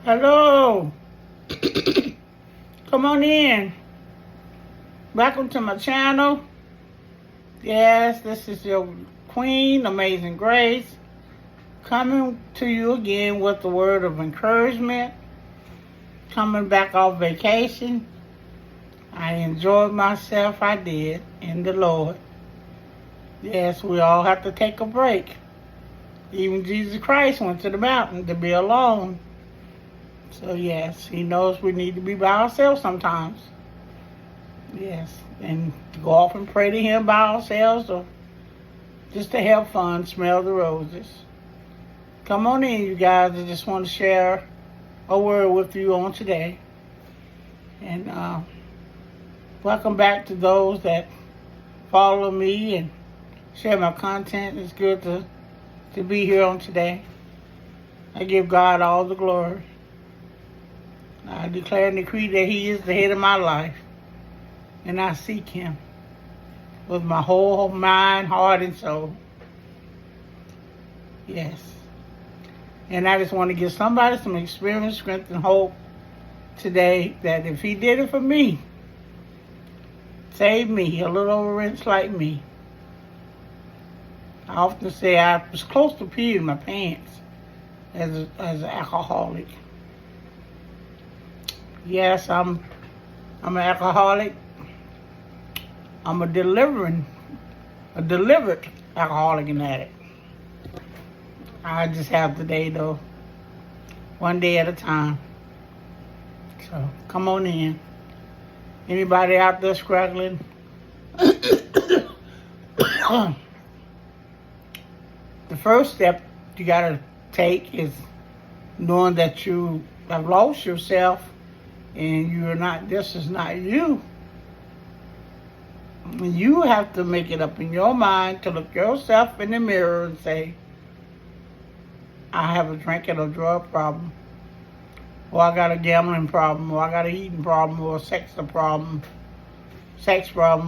Hello. Come on in. Welcome to my channel. Yes, this is your Queen, Amazing Grace, coming to you again with the word of encouragement. Coming back off vacation. I enjoyed myself, I did, in the Lord. Yes, we all have to take a break. Even Jesus Christ went to the mountain to be alone. So yes, he knows we need to be by ourselves sometimes. Yes, and to go off and pray to him by ourselves or just to have fun, smell the roses. Come on in, you guys. I just want to share a word with you on today. And welcome back to those that follow me and share my content. It's good to be here on today. I give God all the glory. I declare and decree that he is the head of my life. And I seek him with my whole mind, heart, and soul. Yes. And I just want to give somebody some experience, strength, and hope today that if he did it for me, save me, a little overrinsed like me. I often say I was close to peeing my pants as an alcoholic. Yes, I'm an alcoholic. I'm a delivered alcoholic and addict. I just have today though, one day at a time. So come on in. Anybody out there struggling? The first step you gotta take is knowing that you have lost yourself and this is not you. You have to make it up in your mind to look yourself in the mirror and say, I have a drinking or drug problem, or I got a gambling problem, or I got an eating problem, or a sex problem,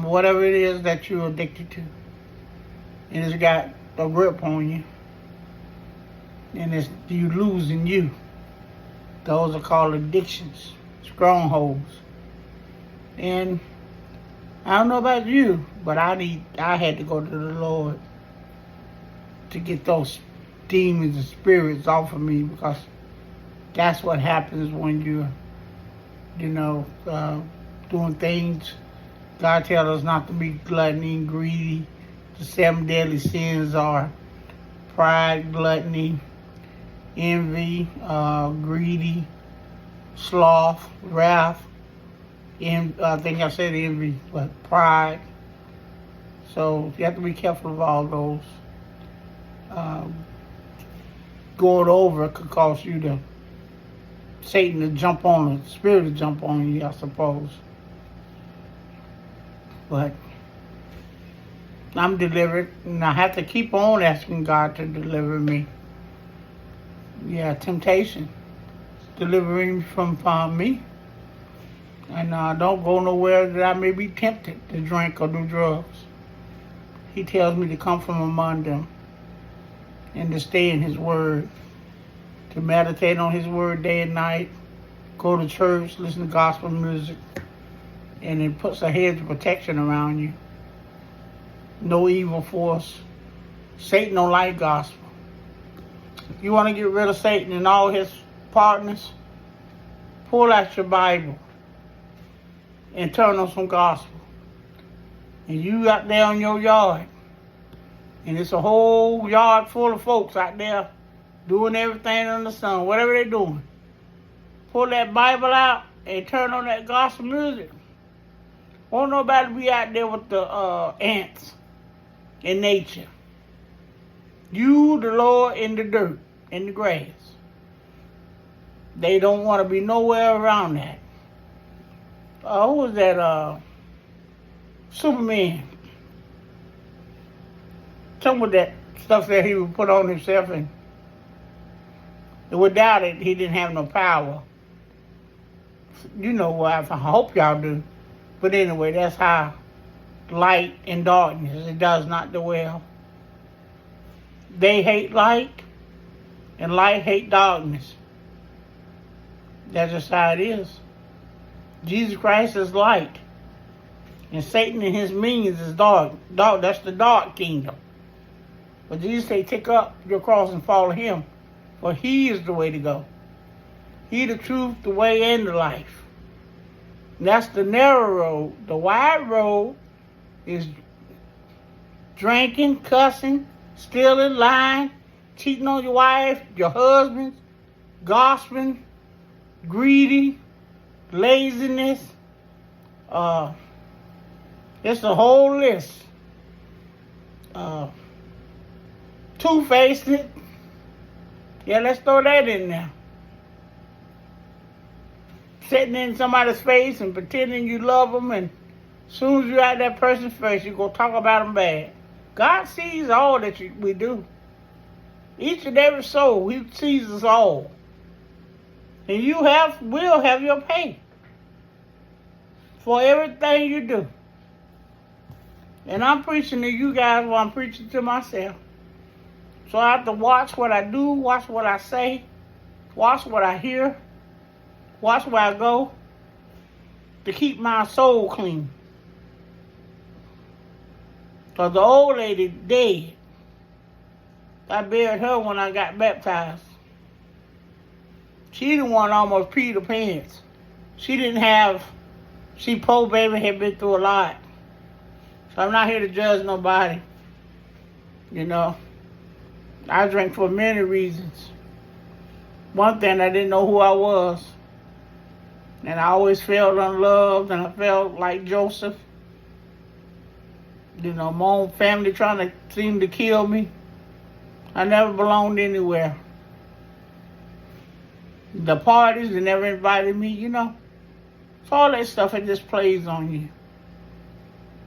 whatever it is that you're addicted to. And it's got a grip on you. And it's you losing you. Those are called addictions, strongholds. And I don't know about you, but I had to go to the Lord to get those demons and spirits off of me, because that's what happens when you're, doing things. God tells us not to be gluttony and greedy. The 7 deadly sins are pride, gluttony, envy, greedy, sloth, wrath. I think I said envy, but pride. So you have to be careful of all those. Going over could cause Satan to jump on, the spirit to jump on you, I suppose. But I'm delivered, and I have to keep on asking God to deliver me. Yeah, temptation, delivering from me. And don't go nowhere that I may be tempted to drink or do drugs. He tells me to come from among them and to stay in his word, to meditate on his word day and night, go to church, listen to gospel music, and it puts a hedge of protection around you. No evil force. Satan don't like gospel. If you want to get rid of Satan and all his partners, pull out your Bible and turn on some gospel. And you out there in your yard, and it's a whole yard full of folks out there doing everything under the sun, whatever they're doing. Pull that Bible out and turn on that gospel music. Won't nobody be out there with the ants in nature. You, the Lord, in the dirt, in the grass. They don't want to be nowhere around that. Who was that? Superman. Some of that stuff that he would put on himself, and without it, he didn't have no power. You know what? I hope y'all do. But anyway, that's how light and darkness, it does not dwell. They hate light, and light hate darkness. That's just how it is. Jesus Christ is light. And Satan and his minions is dark. That's the dark kingdom. But Jesus said, take up your cross and follow him. For he is the way to go. He the truth, the way, and the life. And that's the narrow road. The wide road is drinking, cussing, stealing, lying, cheating on your wife, your husband, gossiping, greedy, laziness. It's a whole list. Two-faced. Yeah, let's throw that in there. Sitting in somebody's face and pretending you love them, and as soon as you're at that person's face, you go talk about them bad. God sees all that we do. Each and every soul, he sees us all. And you will have your pay for everything you do. And I'm preaching to you guys while I'm preaching to myself. So I have to watch what I do, watch what I say, watch what I hear, watch where I go to keep my soul clean. Because the old lady dead. I buried her when I got baptized. She the one almost peed her pants. She poor baby had been through a lot. So I'm not here to judge nobody. You know, I drank for many reasons. One thing, I didn't know who I was. And I always felt unloved, and I felt like Joseph. You know, my own family trying to seem to kill me. I never belonged anywhere. The parties, they never invited me, you know. So all that stuff, it just plays on you.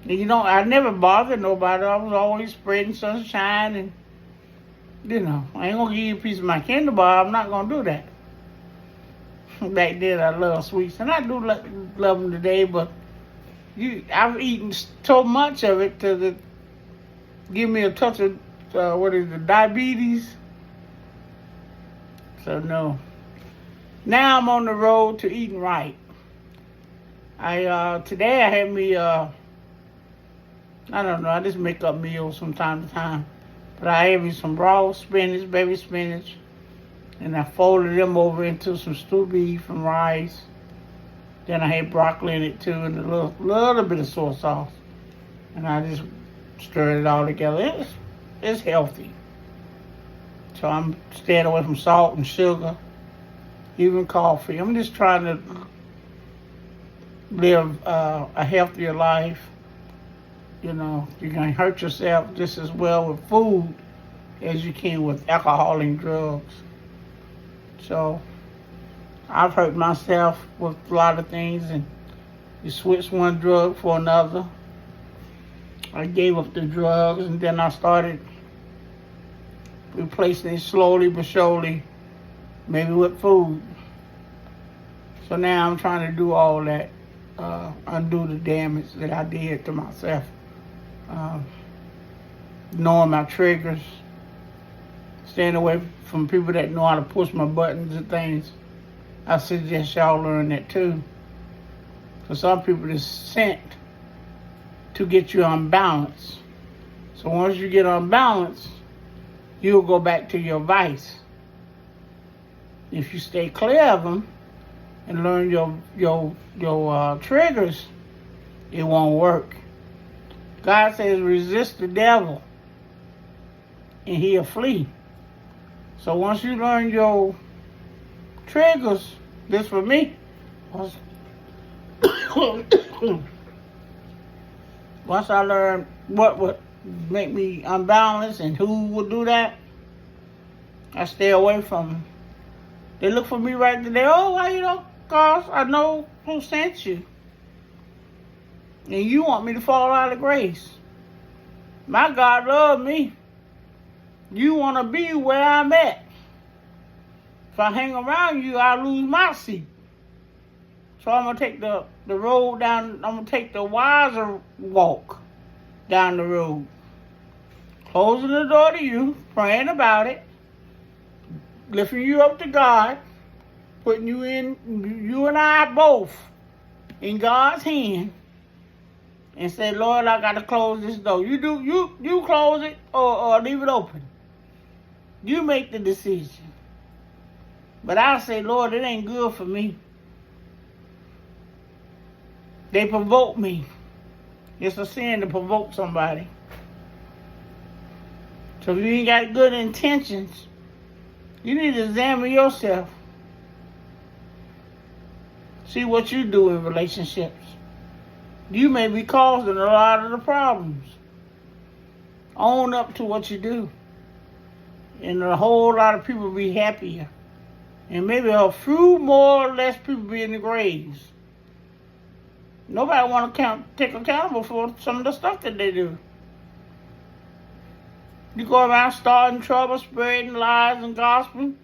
And you know, I never bothered nobody. I was always spreading sunshine and, you know, I ain't going to give you a piece of my Kinder bar. I'm not going to do that. Back then, I love sweets. And I do love them today, but I've eaten so much of it to give me a touch of, diabetes. So, no. Now I'm on the road to eating right. Today I had me, I don't know, I just make up meals from time to time. But I had me some raw spinach, baby spinach, and I folded them over into some stewed beef and rice. Then I had broccoli in it too, and a little bit of soy sauce. And I just stirred it all together. It's healthy. So I'm staying away from salt and sugar, even coffee. I'm just trying to live a healthier life. You know, you can hurt yourself just as well with food as you can with alcohol and drugs. So I've hurt myself with a lot of things, and you switch one drug for another. I gave up the drugs, and then I started replacing it slowly but surely, maybe with food. So now I'm trying to do all that, undo the damage that I did to myself. Knowing my triggers, staying away from people that know how to push my buttons and things. I suggest y'all learn that too. Because some people is sent to get you unbalanced. So once you get unbalanced, you'll go back to your vice. If you stay clear of them and learn your triggers, it won't work. God says resist the devil and he'll flee. So once you learn your triggers, this for me, once I learned what would make me unbalanced and who would do that, I stay away from them. They look for me right there. Oh, why you don't? Cause I know who sent you. And you want me to fall out of grace. My God loves me. You want to be where I'm at. If I hang around you, I'll lose my seat. So I'm going to take the road down. I'm going to take the wiser walk down the road. Closing the door to you, praying about it, lifting you up to God, putting you and I both in God's hand and say, Lord, I got to close this door. You close it or leave it open. You make the decision. But I say, Lord, it ain't good for me. They provoke me. It's a sin to provoke somebody. So if you ain't got good intentions, you need to examine yourself. See what you do in relationships. You may be causing a lot of the problems. Own up to what you do. And a whole lot of people be happier. And maybe a few more or less people be in the graves. Nobody want to take accountable for some of the stuff that they do. You go around starting trouble, spreading lies and gossiping.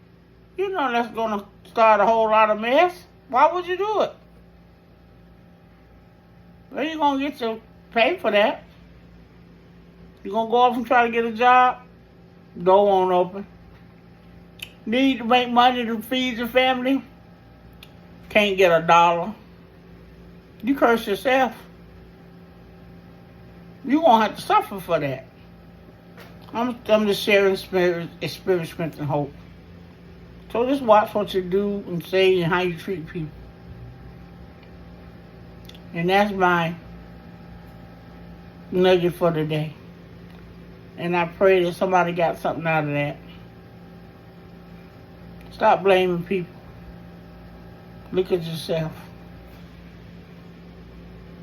You know that's going to start a whole lot of mess. Why would you do it? Well, you're going to get your pay for that. You're going to go off and try to get a job. Door won't open. Need to make money to feed your family. Can't get $1. You curse yourself. You're going to have to suffer for that. I'm just sharing spirit, strength, and hope. So just watch what you do and say and how you treat people. And that's my nugget for today. And I pray that somebody got something out of that. Stop blaming people. Look at yourself.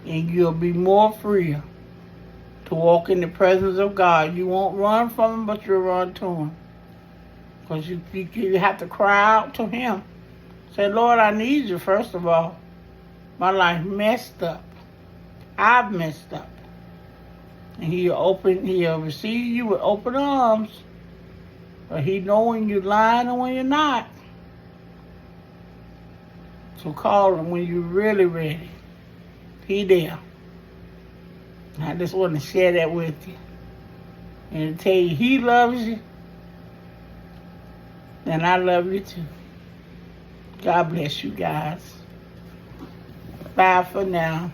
And you'll be more freer to walk in the presence of God. You won't run from Him, but you'll run to Him. Because you have to cry out to Him. Say, Lord, I need you, first of all. My life messed up. I've messed up. And He'll receive you with open arms. But He know when you're lying and when you're not. So call Him when you're really ready. He there. I just want to share that with you. And to tell you He loves you. And I love you too. God bless you guys. Bye for now.